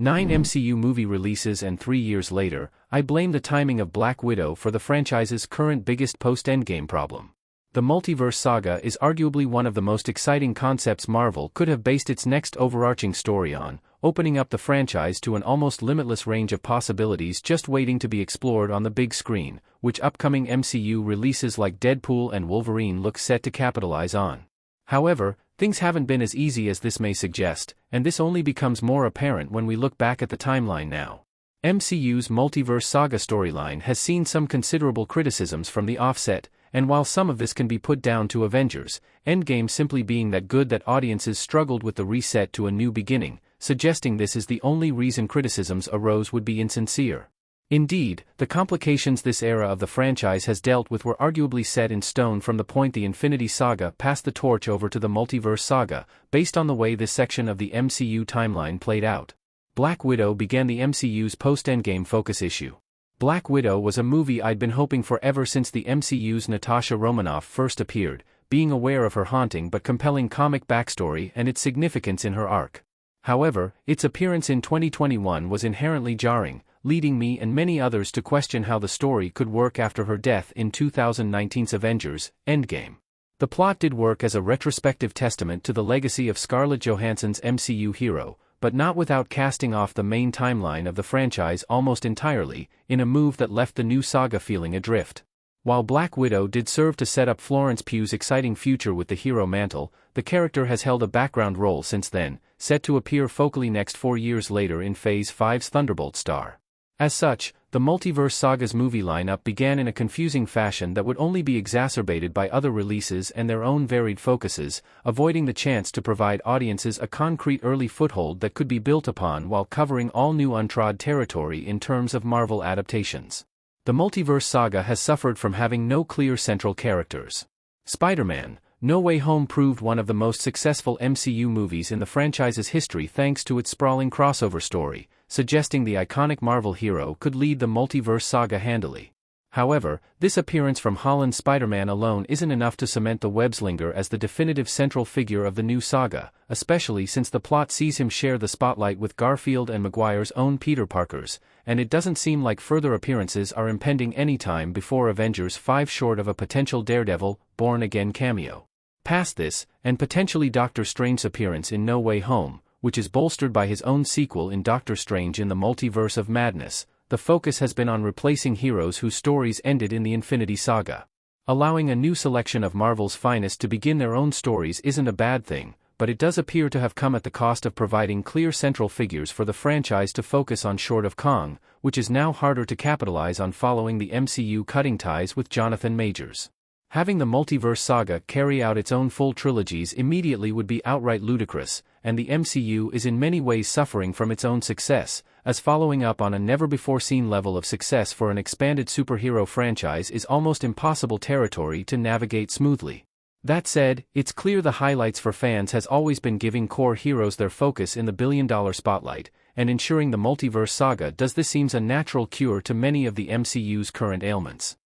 9 MCU movie releases and 3 years later, I blame the timing of Black Widow for the franchise's current biggest post-Endgame problem. The multiverse saga is arguably one of the most exciting concepts Marvel could have based its next overarching story on, opening up the franchise to an almost limitless range of possibilities just waiting to be explored on the big screen, which upcoming MCU releases like Deadpool and Wolverine look set to capitalize on. However, things haven't been as easy as this may suggest, and this only becomes more apparent when we look back at the timeline now. MCU's multiverse saga storyline has seen some considerable criticisms from the offset, and while some of this can be put down to Avengers, Endgame simply being that good that audiences struggled with the reset to a new beginning, suggesting this is the only reason criticisms arose would be insincere. Indeed, the complications this era of the franchise has dealt with were arguably set in stone from the point the Infinity Saga passed the torch over to the Multiverse Saga, based on the way this section of the MCU timeline played out. Black Widow began the MCU's post-Endgame focus issue. Black Widow was a movie I'd been hoping for ever since the MCU's Natasha Romanoff first appeared, being aware of her haunting but compelling comic backstory and its significance in her arc. However, its appearance in 2021 was inherently jarring, leading me and many others to question how the story could work after her death in 2019's Avengers: Endgame. The plot did work as a retrospective testament to the legacy of Scarlett Johansson's MCU hero, but not without casting off the main timeline of the franchise almost entirely, in a move that left the new saga feeling adrift. While Black Widow did serve to set up Florence Pugh's exciting future with the hero mantle, the character has held a background role since then, set to appear focally next 4 years later in Phase 5's Thunderbolt star. As such, the Multiverse Saga's movie lineup began in a confusing fashion that would only be exacerbated by other releases and their own varied focuses, avoiding the chance to provide audiences a concrete early foothold that could be built upon while covering all new untrod territory in terms of Marvel adaptations. The Multiverse Saga has suffered from having no clear central characters. Spider-Man: No Way Home proved one of the most successful MCU movies in the franchise's history thanks to its sprawling crossover story, suggesting the iconic Marvel hero could lead the multiverse saga handily. However, this appearance from Holland's Spider-Man alone isn't enough to cement the web-slinger as the definitive central figure of the new saga, especially since the plot sees him share the spotlight with Garfield and Maguire's own Peter Parkers, and it doesn't seem like further appearances are impending anytime before Avengers 5, short of a potential Daredevil, Born Again cameo. Past this, and potentially Doctor Strange's appearance in No Way Home, which is bolstered by his own sequel in Doctor Strange in the Multiverse of Madness, the focus has been on replacing heroes whose stories ended in the Infinity Saga. Allowing a new selection of Marvel's finest to begin their own stories isn't a bad thing, but it does appear to have come at the cost of providing clear central figures for the franchise to focus on short of Kong, which is now harder to capitalize on following the MCU cutting ties with Jonathan Majors. Having the Multiverse Saga carry out its own full trilogies immediately would be outright ludicrous, and the MCU is in many ways suffering from its own success, as following up on a never-before-seen level of success for an expanded superhero franchise is almost impossible territory to navigate smoothly. That said, it's clear the highlights for fans has always been giving core heroes their focus in the billion-dollar spotlight, and ensuring the Multiverse Saga does this seems a natural cure to many of the MCU's current ailments.